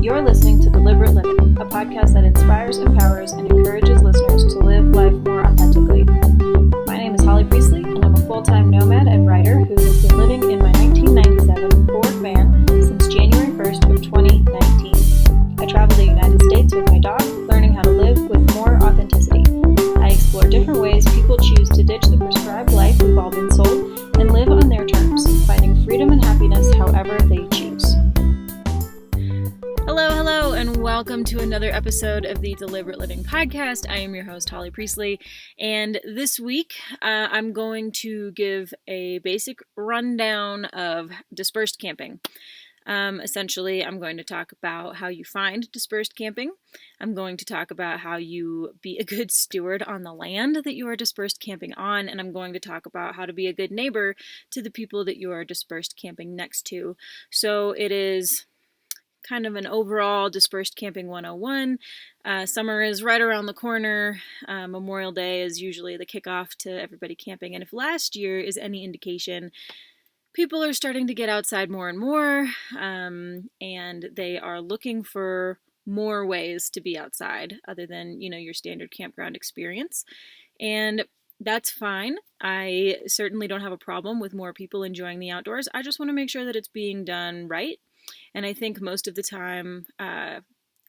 You're listening to Deliberate Living, a podcast that inspires, empowers, and encourages listeners to live life more authentically. My name is Holly Priestley, and I'm a full-time nomad and writer who has been living in my 1997 Ford van since January 1st of 2019. I travel the United States with my dog, learning how to live with more authenticity. I explore different ways people choose to ditch the prescribed life we've all been sold and live on their terms, finding freedom and happiness however they choose. Hello, and welcome to another episode of the Deliberate Living podcast. I am your host, Holly Priestley, and this week I'm going to give a basic rundown of dispersed camping. Essentially, I'm going to talk about how you find dispersed camping. I'm going to talk about how you be a good steward on the land that you are dispersed camping on, and I'm going to talk about how to be a good neighbor to the people that you are dispersed camping next to. So it is kind of an overall dispersed camping 101. Summer is right around the corner. Memorial Day is usually the kickoff to everybody camping, and if last year is any indication, people are starting to get outside more and more, and they are looking for more ways to be outside other than, your standard campground experience. And that's fine. I certainly don't have a problem with more people enjoying the outdoors. I just want to make sure that it's being done right. And I think most of the time,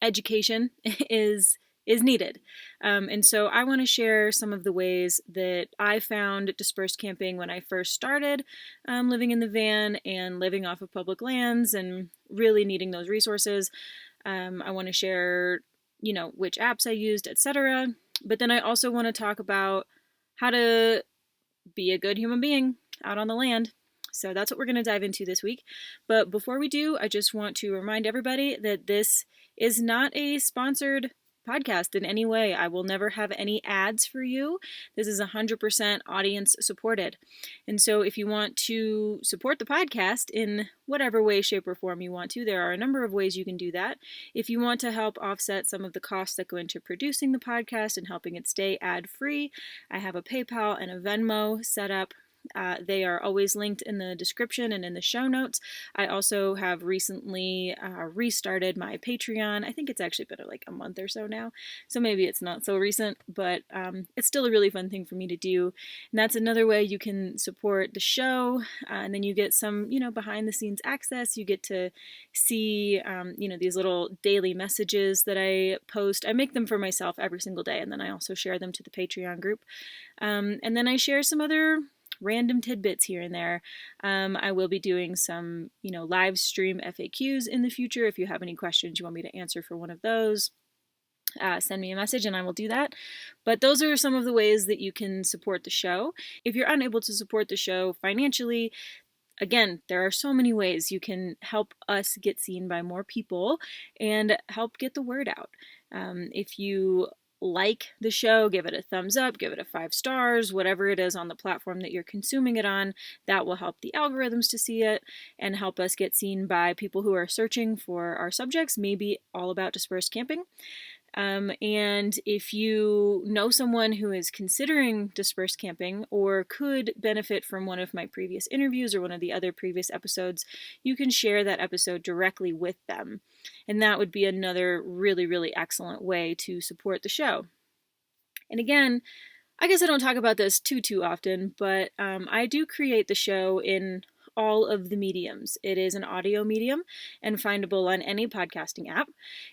education is needed. And so I want to share some of the ways that I found dispersed camping when I first started living in the van and living off of public lands and really needing those resources. I want to share, which apps I used, etc. But then I also want to talk about how to be a good human being out on the land. So that's what we're going to dive into this week. But before we do, I just want to remind everybody that this is not a sponsored podcast in any way. I will never have any ads for you. This is 100% audience supported. And so if you want to support the podcast in whatever way, shape, or form you want to, there are a number of ways you can do that. If you want to help offset some of the costs that go into producing the podcast and helping it stay ad-free, I have a PayPal and a Venmo set up. They are always linked in the description and in the show notes. I also have recently restarted my Patreon. I think it's actually been like a month or so now, so maybe it's not so recent, but it's still a really fun thing for me to do. And that's another way you can support the show, and then you get some, behind the scenes access. You get to see, these little daily messages that I post. I make them for myself every single day, and then I also share them to the Patreon group. And then I share some other random tidbits here and there. I will be doing some, live stream FAQs in the future. If you have any questions you want me to answer for one of those, send me a message and I will do that. But those are some of the ways that you can support the show. If you're unable to support the show financially, again, there are so many ways you can help us get seen by more people and help get the word out. If you like the show, give it a thumbs up, give it a 5 stars, whatever it is on the platform that you're consuming it on. That will help the algorithms to see it and help us get seen by people who are searching for our subjects, maybe all about dispersed camping. And if you know someone who is considering dispersed camping or could benefit from one of my previous interviews or one of the other previous episodes, you can share that episode directly with them. And that would be another really, really excellent way to support the show. And again, I guess I don't talk about this too often, but I do create the show in all of the mediums. It is an audio medium and findable on any podcasting app.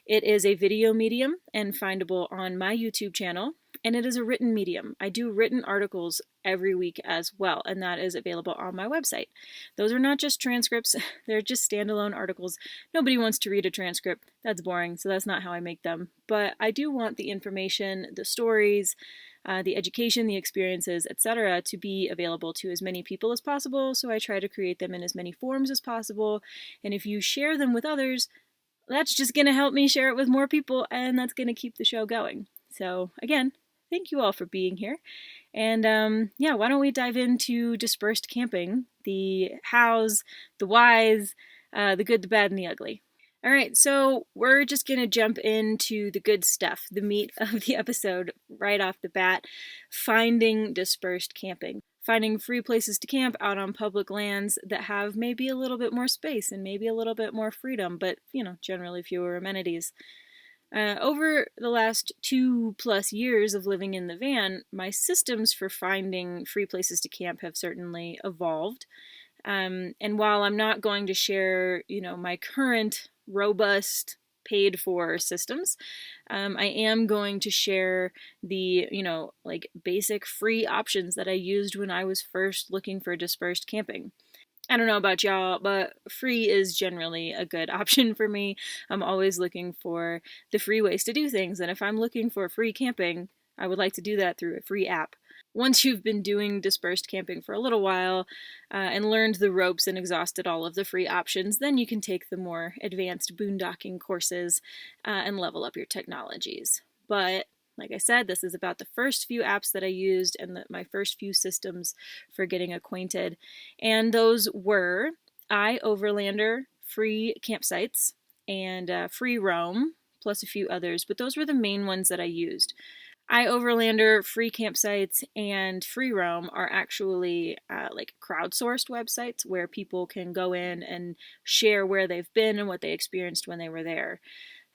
It is a video medium and findable on my YouTube channel. And it is a written medium. I do written articles every week as well, and that is available on my website. Those are not just transcripts, they're just standalone articles. Nobody wants to read a transcript. That's boring, so that's not how I make them. But I do want the information, the stories, the education, the experiences, etc. to be available to as many people as possible, so I try to create them in as many forms as possible. And if you share them with others, that's just going to help me share it with more people, and that's going to keep the show going. So again, thank you all for being here. And why don't we dive into dispersed camping, the hows, the whys, the good, the bad, and the ugly. All right, so we're just going to jump into the good stuff, the meat of the episode right off the bat, finding dispersed camping. finding free places to camp out on public lands that have maybe a little bit more space and maybe a little bit more freedom, but, generally fewer amenities. Over the last 2+ years of living in the van, my systems for finding free places to camp have certainly evolved. And while I'm not going to share, my current robust paid for systems, I am going to share the, basic free options that I used when I was first looking for dispersed camping. I don't know about y'all, but free is generally a good option for me. I'm always looking for the free ways to do things, and if I'm looking for free camping, I would like to do that through a free app. Once you've been doing dispersed camping for a little while and learned the ropes and exhausted all of the free options, then you can take the more advanced boondocking courses and level up your technologies. But like I said, this is about the first few apps that I used and my first few systems for getting acquainted. And those were iOverlander, Free Campsites, and Free Roam, plus a few others. But those were the main ones that I used. iOverlander, Free Campsites, and Free Roam are actually like crowdsourced websites where people can go in and share where they've been and what they experienced when they were there.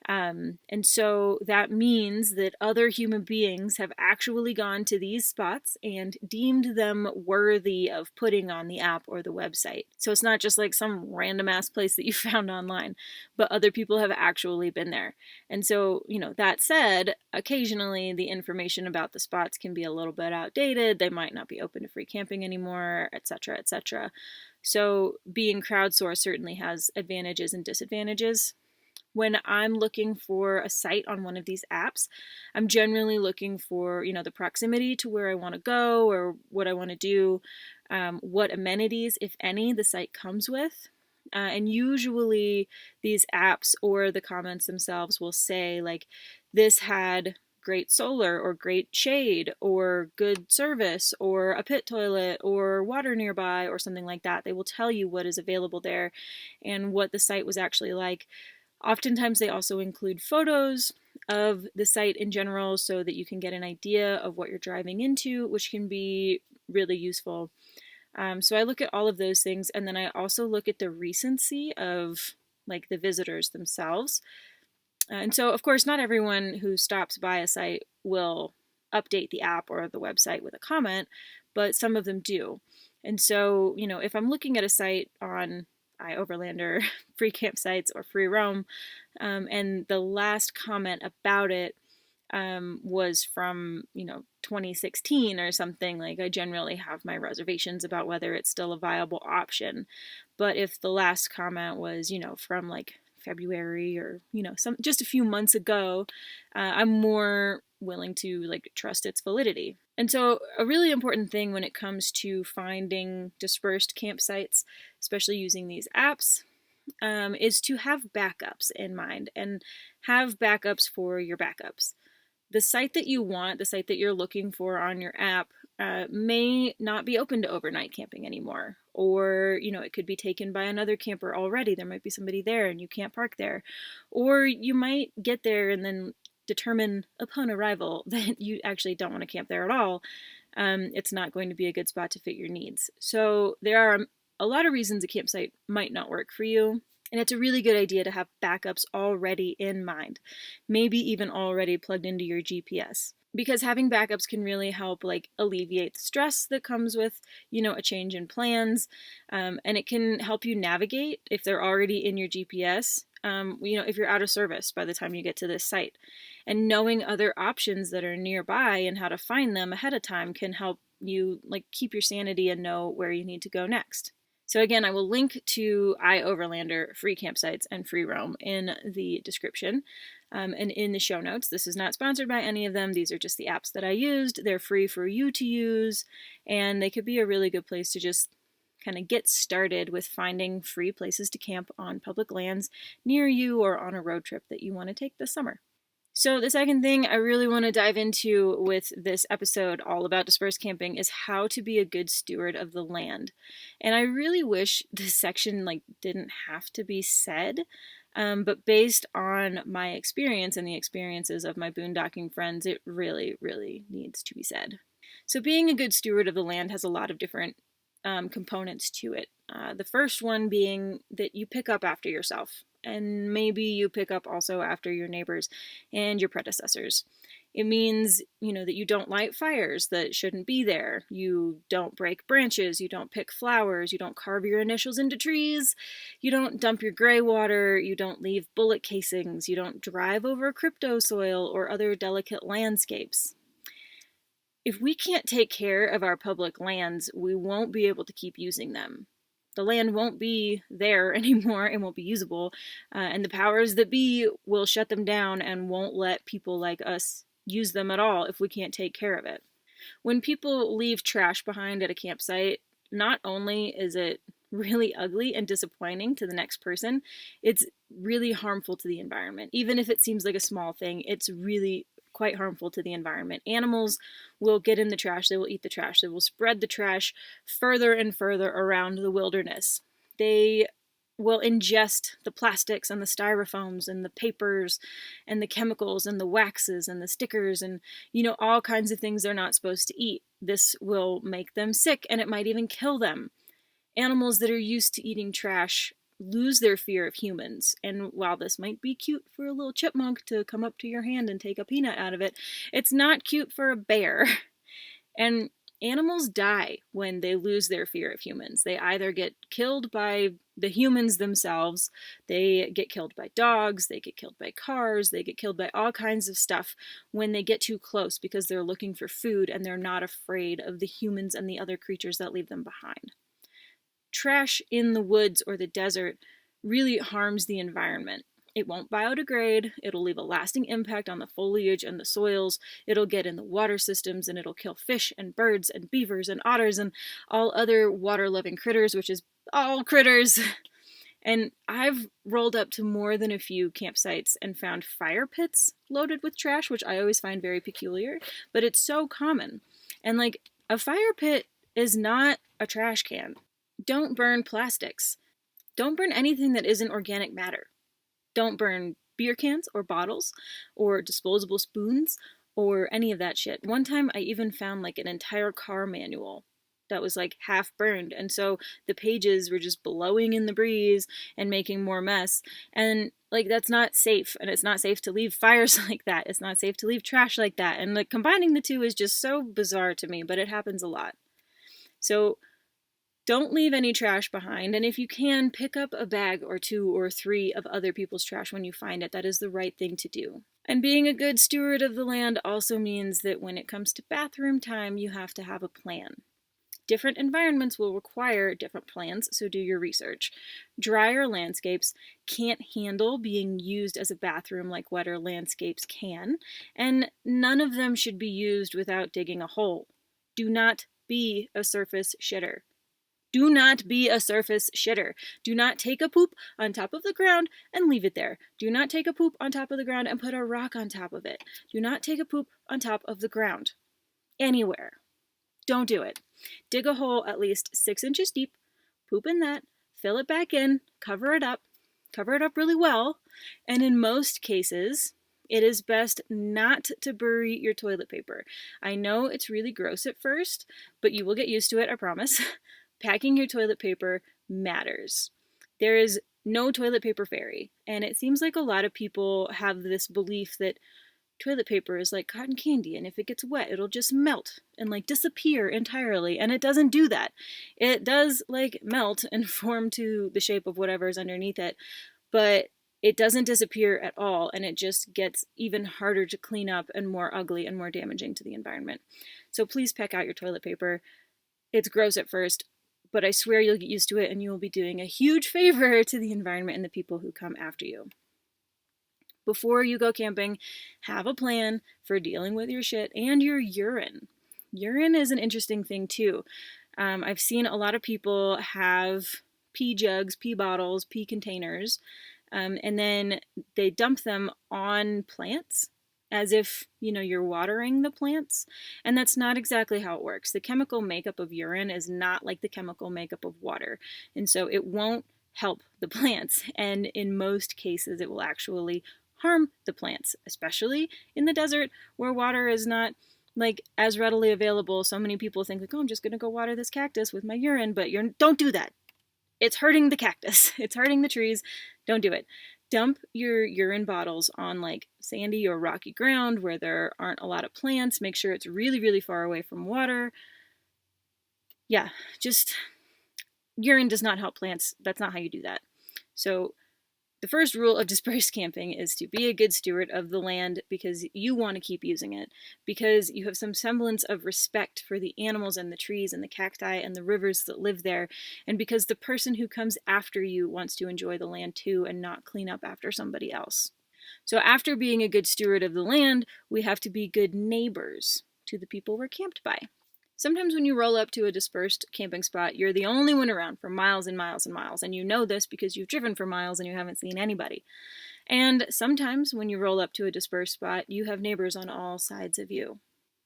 And so that means that other human beings have actually gone to these spots and deemed them worthy of putting on the app or the website. So it's not just like some random ass place that you found online, but other people have actually been there. And so, that said, occasionally the information about the spots can be a little bit outdated. They might not be open to free camping anymore, etc., etc. So being crowdsourced certainly has advantages and disadvantages. When I'm looking for a site on one of these apps, I'm generally looking for, the proximity to where I want to go or what I want to do, what amenities, if any, the site comes with. And usually these apps or the comments themselves will say, like, this had great solar or great shade or good service or a pit toilet or water nearby or something like that. They will tell you what is available there and what the site was actually like. Oftentimes they also include photos of the site in general so that you can get an idea of what you're driving into, which can be really useful. So I look at all of those things, and then I also look at the recency of like the visitors themselves. And so, of course, not everyone who stops by a site will update the app or the website with a comment, but some of them do. And so, if I'm looking at a site on iOverlander, Free Campsites, or Free Roam, and the last comment about it was from 2016 or something, like, I generally have my reservations about whether it's still a viable option. But if the last comment was from like February or just a few months ago, I'm more willing to like trust its validity. And so a really important thing when it comes to finding dispersed campsites, especially using these apps, is to have backups in mind and have backups for your backups. The site that you want, the site that you're looking for on your app, may not be open to overnight camping anymore. Or, it could be taken by another camper already. There might be somebody there and you can't park there. Or you might get there and then determine upon arrival that you actually don't want to camp there at all. It's not going to be a good spot to fit your needs. So there are a lot of reasons a campsite might not work for you. And it's a really good idea to have backups already in mind, maybe even already plugged into your GPS. Because having backups can really help like alleviate the stress that comes with, a change in plans. And it can help you navigate if they're already in your GPS, if you're out of service by the time you get to this site. And knowing other options that are nearby and how to find them ahead of time can help you like keep your sanity and know where you need to go next. So again, I will link to iOverlander, Free Campsites, and Free Roam in the description and in the show notes. This is not sponsored by any of them. These are just the apps that I used. They're free for you to use, and they could be a really good place to just kind of get started with finding free places to camp on public lands near you or on a road trip that you want to take this summer. So the second thing I really want to dive into with this episode all about dispersed camping is how to be a good steward of the land. And I really wish this section didn't have to be said, but based on my experience and the experiences of my boondocking friends, it really, really needs to be said. So being a good steward of the land has a lot of different components to it. The first one being that you pick up after yourself, and maybe you pick up also after your neighbors and your predecessors. It means, that you don't light fires that shouldn't be there. You don't break branches. You don't pick flowers. You don't carve your initials into trees. You don't dump your gray water. You don't leave bullet casings. You don't drive over crypto soil or other delicate landscapes. If we can't take care of our public lands, we won't be able to keep using them. The land won't be there anymore and won't be usable, and the powers that be will shut them down and won't let people like us use them at all if we can't take care of it. When people leave trash behind at a campsite, not only is it really ugly and disappointing to the next person, it's really harmful to the environment. Even if it seems like a small thing, it's really quite harmful to the environment. Animals will get in the trash, they will eat the trash, they will spread the trash further and further around the wilderness. They will ingest the plastics and the styrofoams and the papers and the chemicals and the waxes and the stickers and, all kinds of things they're not supposed to eat. This will make them sick and it might even kill them. Animals that are used to eating trash lose their fear of humans. And while this might be cute for a little chipmunk to come up to your hand and take a peanut out of it, it's not cute for a bear. And animals die when they lose their fear of humans. They either get killed by the humans themselves, they get killed by dogs, they get killed by cars, they get killed by all kinds of stuff when they get too close because they're looking for food and they're not afraid of the humans and the other creatures that leave them behind. Trash in the woods or the desert really harms the environment. It won't biodegrade, it'll leave a lasting impact on the foliage and the soils, it'll get in the water systems, and it'll kill fish and birds and beavers and otters and all other water-loving critters, which is all critters. And I've rolled up to more than a few campsites and found fire pits loaded with trash, which I always find very peculiar, but it's so common. And a fire pit is not a trash can. Don't burn plastics. Don't burn anything that isn't organic matter. Don't burn beer cans or bottles or disposable spoons or any of that shit. One time I even found an entire car manual that was half burned, and so the pages were just blowing in the breeze and making more mess. And that's not safe, and it's not safe to leave fires like that. It's not safe to leave trash like that. And combining the two is just so bizarre to me, but it happens a lot. So don't leave any trash behind, and if you can, pick up a bag or 2 or 3 of other people's trash when you find it. That is the right thing to do. And being a good steward of the land also means that when it comes to bathroom time, you have to have a plan. Different environments will require different plans, so do your research. Drier landscapes can't handle being used as a bathroom like wetter landscapes can, and none of them should be used without digging a hole. Do not be a surface shitter. Do not be a surface shitter. Do not take a poop on top of the ground and leave it there. Do not take a poop on top of the ground and put a rock on top of it. Do not take a poop on top of the ground. Anywhere. Don't do it. Dig a hole at least 6 inches deep, poop in that, fill it back in, cover it up really well, and in most cases, it is best not to bury your toilet paper. I know it's really gross at first, but you will get used to it, I promise. Packing your toilet paper matters. There is no toilet paper fairy, and it seems like a lot of people have this belief that toilet paper is like cotton candy, and if it gets wet, it'll just melt and disappear entirely, and it doesn't do that. It does melt and form to the shape of whatever's underneath it, but it doesn't disappear at all, and it just gets even harder to clean up and more ugly and more damaging to the environment. So please pack out your toilet paper. It's gross at first, but I swear you'll get used to it, and you will be doing a huge favor to the environment and the people who come after you. Before you go camping, have a plan for dealing with your shit and your urine. Urine is an interesting thing too. I've seen a lot of people have pee jugs, pee bottles, pee containers, and then they dump them on plants as if, you're watering the plants. And that's not exactly how it works. The chemical makeup of urine is not like the chemical makeup of water. And so it won't help the plants. And in most cases, it will actually harm the plants, especially in the desert where water is not like as readily available. So many people think like, oh, I'm just going to go water this cactus with my urine, but don't do that. It's hurting the cactus. It's hurting the trees. Don't do it. Dump your urine bottles on like sandy or rocky ground where there aren't a lot of plants. Make sure it's really, really far away from water. Yeah, just urine does not help plants. That's not how you do that. So the first rule of dispersed camping is to be a good steward of the land because you want to keep using it, because you have some semblance of respect for the animals and the trees and the cacti and the rivers that live there, and because the person who comes after you wants to enjoy the land too and not clean up after somebody else. So after being a good steward of the land, we have to be good neighbors to the people we're camped by. Sometimes when you roll up to a dispersed camping spot, you're the only one around for miles and miles and miles, and you know this because you've driven for miles and you haven't seen anybody. And sometimes when you roll up to a dispersed spot, you have neighbors on all sides of you.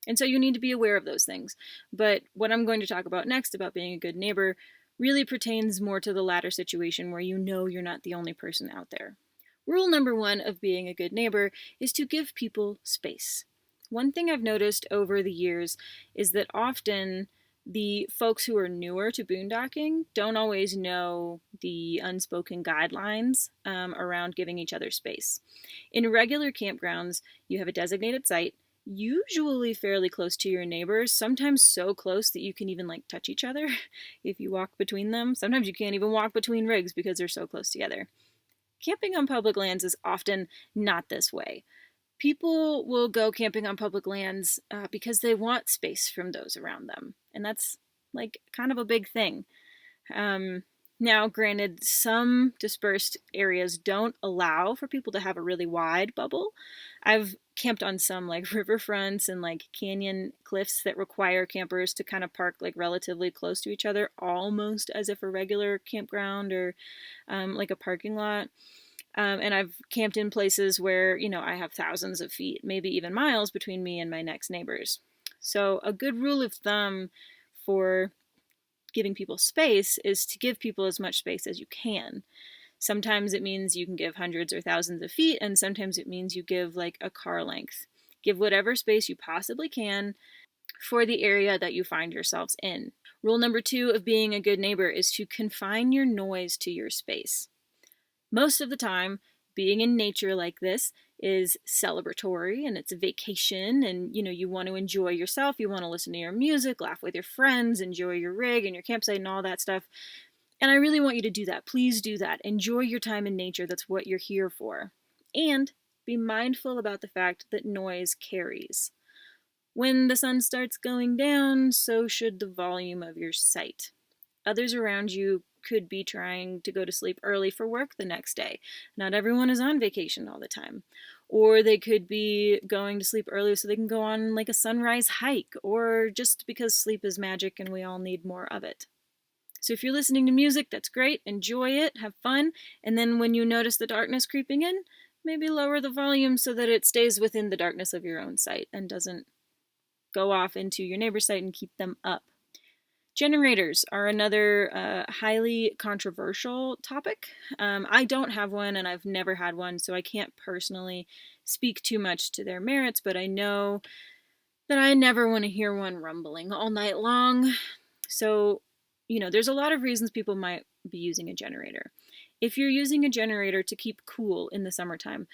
And so you need to be aware of those things. But what I'm going to talk about next, about being a good neighbor, really pertains more to the latter situation where you know you're not the only person out there. Rule number 1 of being a good neighbor is to give people space. One thing I've noticed over the years is that often the folks who are newer to boondocking don't always know the unspoken guidelines around giving each other space. In regular campgrounds, you have a designated site, usually fairly close to your neighbors, sometimes so close that you can even like touch each other if you walk between them. Sometimes you can't even walk between rigs because they're so close together. Camping on public lands is often not this way. People will go camping on public lands because they want space from those around them. And that's like kind of a big thing. Now, granted, some dispersed areas don't allow for people to have a really wide bubble. I've camped on some like riverfronts and like canyon cliffs that require campers to kind of park like relatively close to each other, almost as if a regular campground or like a parking lot. And I've camped in places where, I have thousands of feet, maybe even miles between me and my next neighbors. So a good rule of thumb for giving people space is to give people as much space as you can. Sometimes it means you can give hundreds or thousands of feet, and sometimes it means you give like a car length. Give whatever space you possibly can for the area that you find yourselves in. Rule number 2 of being a good neighbor is to confine your noise to your space. Most of the time, being in nature like this is celebratory and it's a vacation and, you want to enjoy yourself. You want to listen to your music, laugh with your friends, enjoy your rig and your campsite and all that stuff. And I really want you to do that. Please do that. Enjoy your time in nature. That's what you're here for. And be mindful about the fact that noise carries. When the sun starts going down, so should the volume of your site. Others around you could be trying to go to sleep early for work the next day. Not everyone is on vacation all the time. Or they could be going to sleep early so they can go on like a sunrise hike, or just because sleep is magic and we all need more of it. So if you're listening to music, that's great. Enjoy it, have fun, and then when you notice the darkness creeping in, maybe lower the volume so that it stays within the darkness of your own site and doesn't go off into your neighbor's site and keep them up. Generators are another highly controversial topic. I don't have one and I've never had one, so I can't personally speak too much to their merits, but I know that I never want to hear one rumbling all night long. So, there's a lot of reasons people might be using a generator. If you're using a generator to keep cool in the summertime,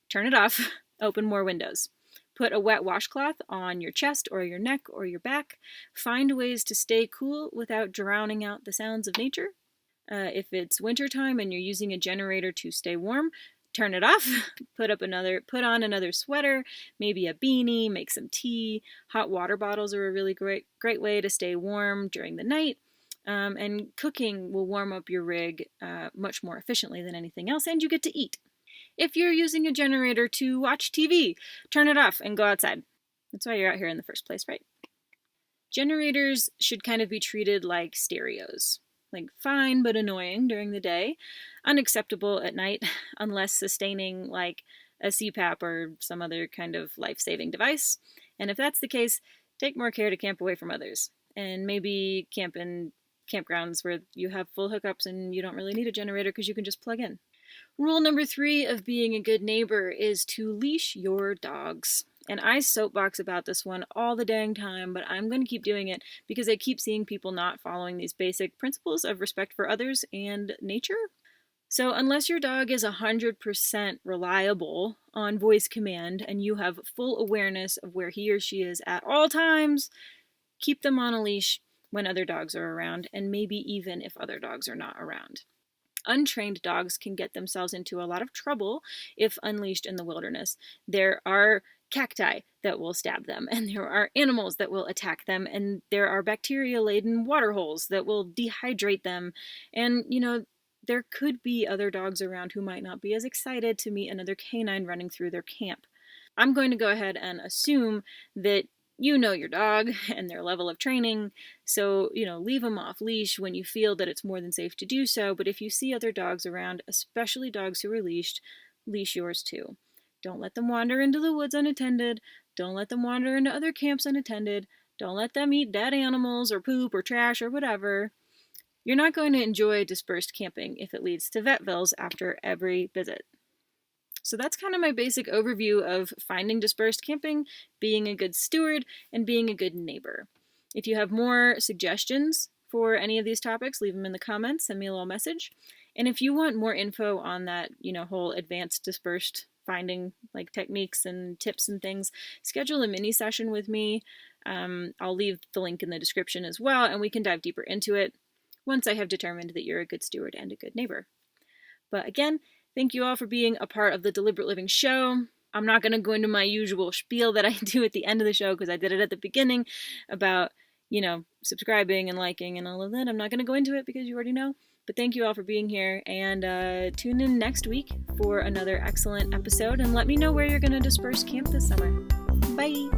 turn it off, open more windows. Put a wet washcloth on your chest or your neck or your back. Find ways to stay cool without drowning out the sounds of nature. If it's wintertime and you're using a generator to stay warm, turn it off. Put on another sweater, maybe a beanie, make some tea. Hot water bottles are a really great way to stay warm during the night. And cooking will warm up your rig much more efficiently than anything else, and you get to eat. If you're using a generator to watch TV, turn it off and go outside. That's why you're out here in the first place, right? Generators should kind of be treated like stereos. Like fine but annoying during the day, unacceptable at night unless sustaining like a CPAP or some other kind of life-saving device. And if that's the case, take more care to camp away from others. And maybe camp in campgrounds where you have full hookups and you don't really need a generator because you can just plug in. Rule number 3 of being a good neighbor is to leash your dogs. And I soapbox about this one all the dang time, but I'm going to keep doing it because I keep seeing people not following these basic principles of respect for others and nature. So unless your dog is 100% reliable on voice command and you have full awareness of where he or she is at all times, keep them on a leash when other dogs are around, and maybe even if other dogs are not around. Untrained dogs can get themselves into a lot of trouble if unleashed in the wilderness. There are cacti that will stab them, and there are animals that will attack them, and there are bacteria-laden water holes that will dehydrate them, and, there could be other dogs around who might not be as excited to meet another canine running through their camp. I'm going to go ahead and assume that you know your dog and their level of training, so, leave them off leash when you feel that it's more than safe to do so, but if you see other dogs around, especially dogs who are leashed, leash yours too. Don't let them wander into the woods unattended. Don't let them wander into other camps unattended. Don't let them eat dead animals or poop or trash or whatever. You're not going to enjoy dispersed camping if it leads to vet bills after every visit. So that's kind of my basic overview of finding dispersed camping, being a good steward, and being a good neighbor. If you have more suggestions for any of these topics, leave them in the comments, send me a little message. And if you want more info on that, whole advanced dispersed finding techniques and tips and things, schedule a mini session with me. I'll leave the link in the description as well, and we can dive deeper into it once I have determined that you're a good steward and a good neighbor. But again, thank you all for being a part of the Deliberate Living show. I'm not going to go into my usual spiel that I do at the end of the show because I did it at the beginning about, subscribing and liking and all of that. I'm not going to go into it because you already know. But thank you all for being here, and tune in next week for another excellent episode, and let me know where you're going to disperse camp this summer. Bye!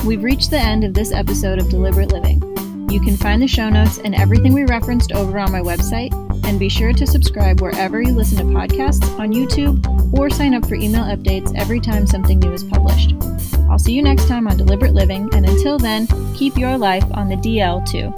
We've reached the end of this episode of Deliberate Living. You can find the show notes and everything we referenced over on my website, and be sure to subscribe wherever you listen to podcasts on YouTube, or sign up for email updates every time something new is published. I'll see you next time on Deliberate Living, and until then, keep your life on the DL too.